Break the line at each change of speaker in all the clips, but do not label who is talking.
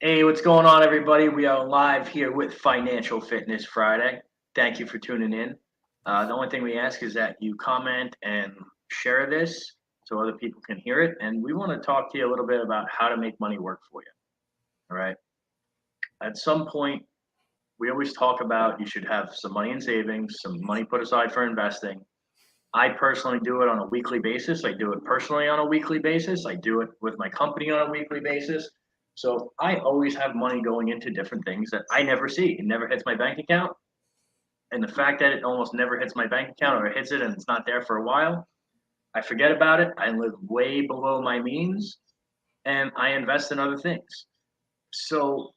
Hey, what's going on, everybody? We are live here with Financial Fitness Friday. Thank you for tuning in. The only thing we ask is that you comment and share this so other people can hear it. And we want to talk to you a little bit about how to make money work for you. All right. At some point, we always talk about you should have some money in savings, some money put aside for investing. I personally do it on a weekly basis. I do it personally on a weekly basis. I do it with my company on a weekly basis. So I always have money going into different things that I never see. It never hits my bank account. And the fact that it almost never hits my bank account or it hits it and it's not there for a while, I forget about it. I live way below my means and I invest in other things. So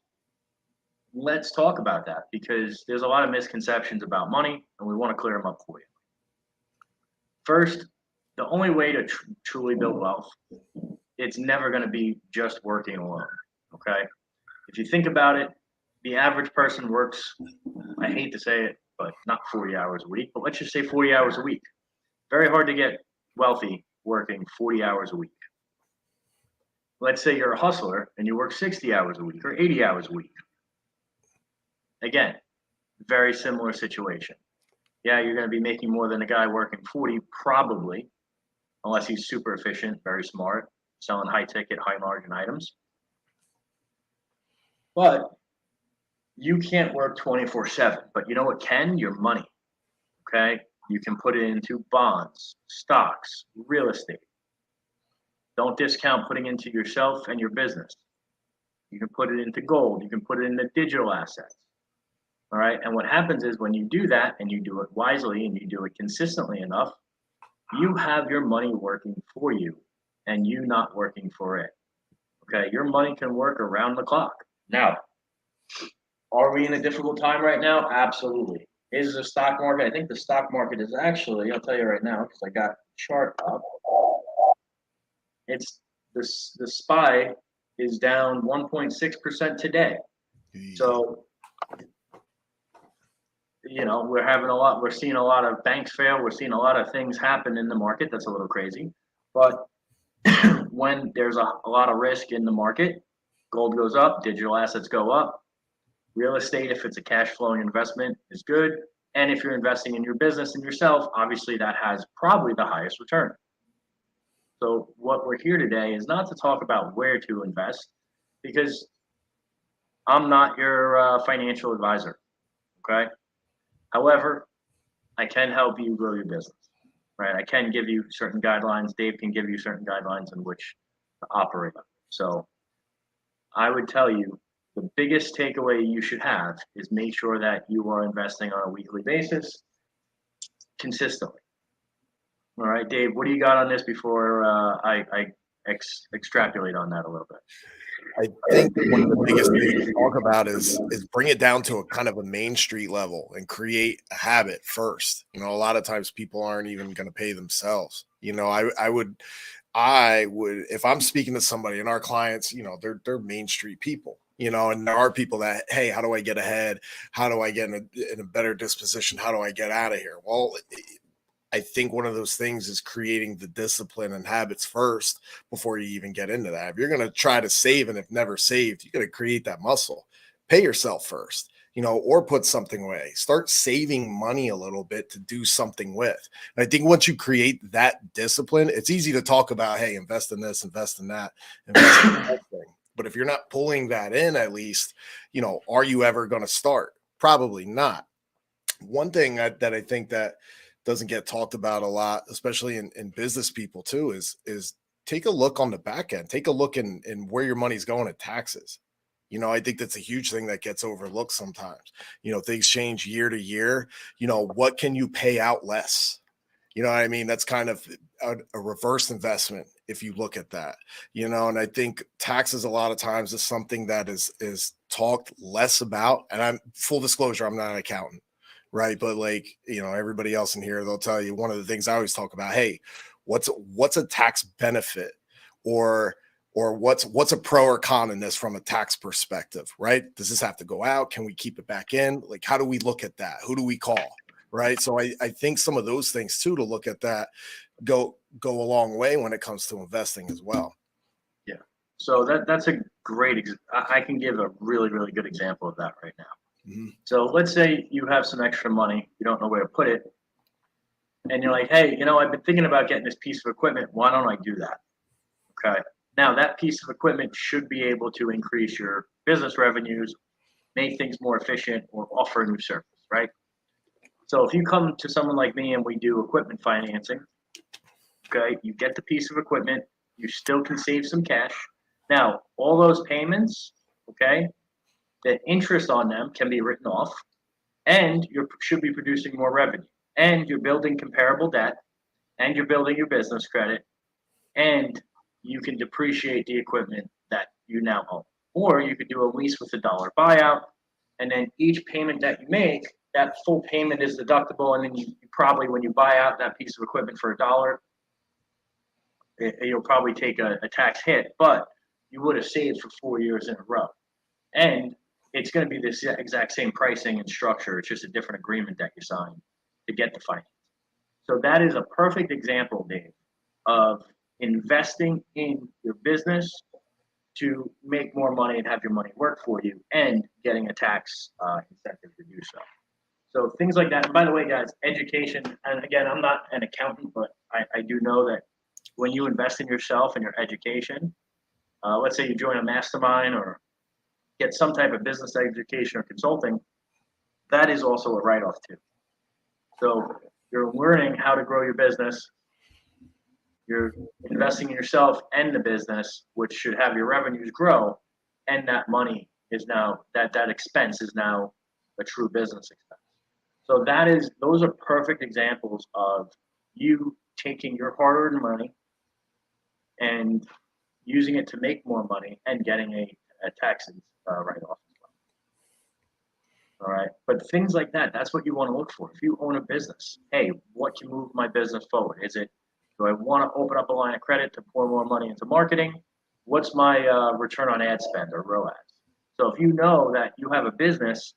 let's talk about that because there's a lot of misconceptions about money and we want to clear them up for you. First, the only way to truly build wealth, it's never going to be just working alone. Okay. If you think about it, the average person works, I hate to say it, but not 40 hours a week, but let's just say 40 hours a week. Very hard to get wealthy working 40 hours a week. Let's say you're a hustler and you work 60 hours a week or 80 hours a week. Again, very similar situation. Yeah, you're going to be making more than a guy working 40, probably, unless he's super efficient, very smart, selling high ticket, high margin items. But you can't work 24/7. But you know what can? Your money. Okay. You can put it into bonds, stocks, real estate. Don't discount putting into yourself and your business. You can put it into gold. You can put it into digital assets. All right. And what happens is when you do that and you do it wisely and you do it consistently enough, you have your money working for you and you not working for it. Okay. Your money can work around the clock. Now, are we in a difficult time right now? Absolutely. Is the stock market? I think the stock market is actually, I'll tell you right now, because I got the chart up. It's the SPY is down 1.6% today. So, we're seeing a lot of banks fail. We're seeing a lot of things happen in the market. That's a little crazy. But when there's a lot of risk in the market, gold goes up, digital assets go up. Real estate, if it's a cash flowing investment, is good. And if you're investing in your business and yourself, obviously that has probably the highest return. So, what we're here today is not to talk about where to invest because I'm not your financial advisor. Okay. However, I can help you grow your business, right? I can give you certain guidelines. Dave can give you certain guidelines in which to operate. So, I would tell you the biggest takeaway you should have is make sure that you are investing on a weekly basis consistently. All right, Dave, what do you got on this before I extrapolate on that a little bit?
I think one of the biggest things to talk about is bring it down to a kind of a main street level and create a habit first. A lot of times people aren't even going to pay themselves. I would if I'm speaking to somebody and our clients, they're main street people. And there are people that, hey, how do I get ahead? How do I get in a better disposition? How do I get out of here? Well, I think one of those things is creating the discipline and habits first before you even get into that. If you're going to try to save and have never saved, you got to create that muscle. Pay yourself first, or put something away. Start saving money a little bit to do something with. And I think once you create that discipline, it's easy to talk about, hey, invest in this, invest in that, invest in that thing. But if you're not pulling that in, at least, are you ever going to start? Probably not. One thing that I think that doesn't get talked about a lot, especially in business people too, is take a look on the back end. Take a look in where your money's going at taxes. I think that's a huge thing that gets overlooked sometimes. Things change year to year. What can you pay out less? You know what I mean? That's kind of a reverse investment if you look at that, and I think taxes a lot of times is something that is talked less about. And I'm full disclosure, I'm not an accountant. Right. But everybody else in here, they'll tell you one of the things I always talk about, hey, what's a tax benefit or what's a pro or con in this from a tax perspective, right? Does this have to go out? Can we keep it back in? Like, how do we look at that? Who do we call? Right. So I think some of those things too, to look at that go a long way when it comes to investing as well.
Yeah. So that's a great. I can give a really really good example of that right now.
Mm-hmm.
So let's say you have some extra money, you don't know where to put it, and you're like, hey, I've been thinking about getting this piece of equipment. Why don't I do that? Okay. Now that piece of equipment should be able to increase your business revenues, make things more efficient, or offer a new service, right? So if you come to someone like me and we do equipment financing, okay, you get the piece of equipment, you still can save some cash. Now, all those payments, okay, the interest on them can be written off, and you should be producing more revenue, and you're building comparable debt, and you're building your business credit, and you can depreciate the equipment that you now own. Or you could do a lease with a dollar buyout, and then each payment that you make, that full payment is deductible, and then you probably, when you buy out that piece of equipment for $1, you'll probably take a tax hit, but you would have saved for 4 years in a row. And it's going to be this exact same pricing and structure. It's just a different agreement that you sign to get the finance. So that is a perfect example, Dave, of investing in your business to make more money and have your money work for you, and getting a tax incentive to do so. So things like that. And by the way, guys, education, and again, I'm not an accountant, but I do know that when you invest in yourself and your education, let's say you join a mastermind or get some type of business education or consulting, that is also a write-off too. So you're learning how to grow your business, you're investing in yourself and the business, which should have your revenues grow, and that money is now, that expense is now a true business expense. So those are perfect examples of you taking your hard-earned money and using it to make more money and getting a tax write-off as well. All right, but things like that, that's what you want to look for. If you own a business, hey, what can move my business forward? Do I want to open up a line of credit to pour more money into marketing? What's my return on ad spend, or ROAS? So if you know that you have a business,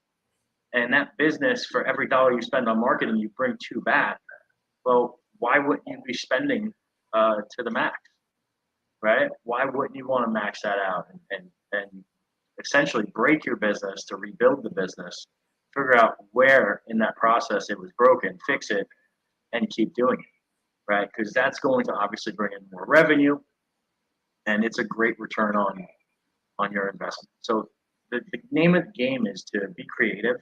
and that business, for every dollar you spend on marketing, you bring 2 back, well, why wouldn't you be spending to the max, right? Why wouldn't you want to max that out and essentially break your business to rebuild the business, figure out where in that process it was broken, fix it, and keep doing it, right? Because that's going to obviously bring in more revenue, and it's a great return on your investment. So the name of the game is to be creative,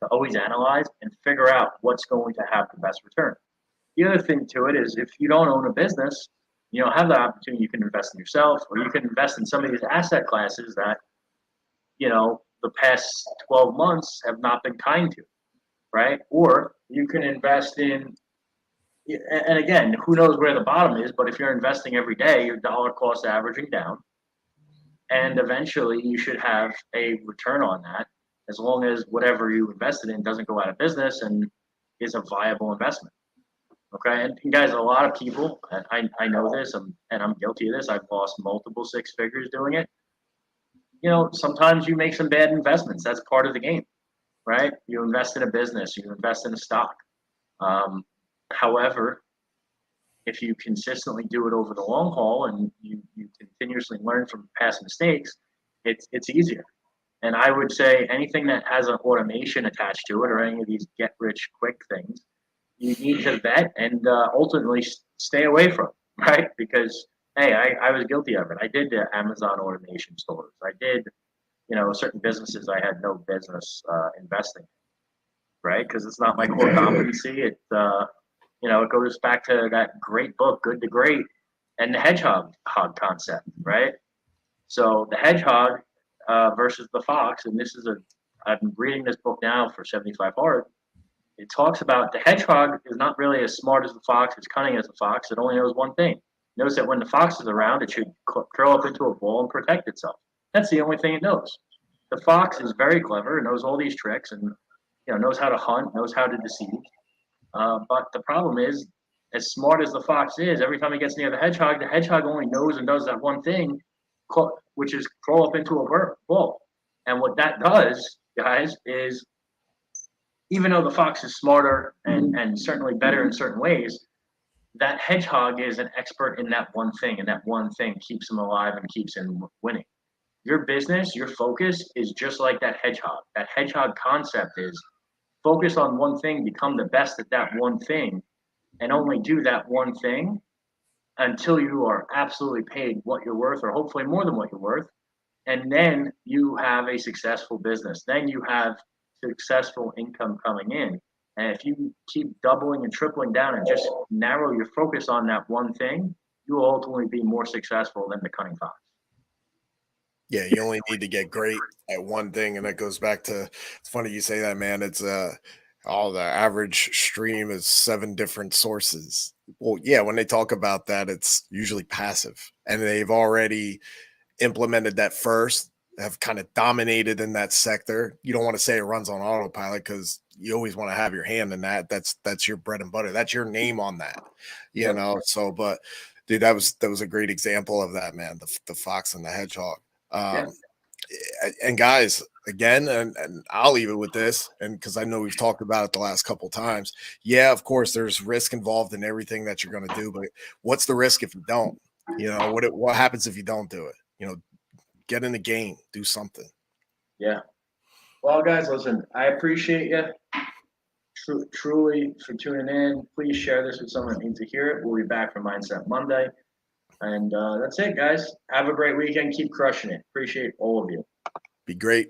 to always analyze and figure out what's going to have the best return. The other thing to it is, if you don't own a business, you don't have the opportunity, you can invest in yourself, or you can invest in some of these asset classes that, the past 12 months have not been kind to, right? Or you can invest in, and again, who knows where the bottom is, but if you're investing every day, your dollar cost averaging down, and eventually you should have a return on that, as long as whatever you invested in doesn't go out of business and is a viable investment. Okay, and guys, a lot of people, I know this, and I'm guilty of this. I've lost multiple 6 figures doing it. Sometimes you make some bad investments. That's part of the game, right? You invest in a business, you invest in a stock. However, if you consistently do it over the long haul, and you continuously learn from past mistakes, it's easier. And I would say anything that has an automation attached to it, or any of these get rich quick things, you need to vet and ultimately stay away from, right? Because, hey, I was guilty of it. I did the Amazon automation stores. I did, certain businesses I had no business investing in, right? Because it's not my core competency. It goes back to that great book, Good to Great, and the hedgehog concept, right? So the hedgehog versus the fox, and I've been reading this book now for 75 Hard. It talks about the hedgehog is not really as smart as the fox, as cunning as the fox. It only knows one thing. It knows that when the fox is around, it should curl up into a ball and protect itself. That's the only thing it knows. The fox is very clever, knows all these tricks, and knows how to hunt, knows how to deceive. But the problem is, as smart as the fox is, every time he gets near the hedgehog only knows and does that one thing, which is crawl up into a ball. And what that does, guys, is, even though the fox is smarter and certainly better in certain ways, that hedgehog is an expert in that one thing, and that one thing keeps him alive and keeps him winning. Your business, your focus is just like that hedgehog. That hedgehog concept is focus on one thing, become the best at that one thing, and only do that one thing until you are absolutely paid what you're worth, or hopefully more than what you're worth. And then you have a successful business. Then you have successful income coming in. And if you keep doubling and tripling down and just narrow your focus on that one thing, you will ultimately be more successful than the cunning fox.
Yeah, you only need to get great at one thing, and that goes back to. It's funny you say that, man. It's all the average stream is 7 different sources. Well, yeah, when they talk about that, it's usually passive, and they've already implemented that first, have kind of dominated in that sector. You don't want to say it runs on autopilot because you always want to have your hand in that. That's your bread and butter. That's your name on that, you
Yep.
know. So, but dude, that was a great example of that, man. The fox and the hedgehog.
Yeah.
Um, and guys, again, and I'll leave it with this, and because I know we've talked about it the last couple times. Yeah, of course, there's risk involved in everything that you're going to do, but what's the risk if you don't? You know what happens if you don't do it? You know, get in the game, do something.
Yeah. Well, guys, listen, I appreciate you truly for tuning in. Please share this with someone that needs to hear it. We'll be back for Mindset Monday. And that's it, guys. Have a great weekend. Keep crushing it. Appreciate all of you.
Be great.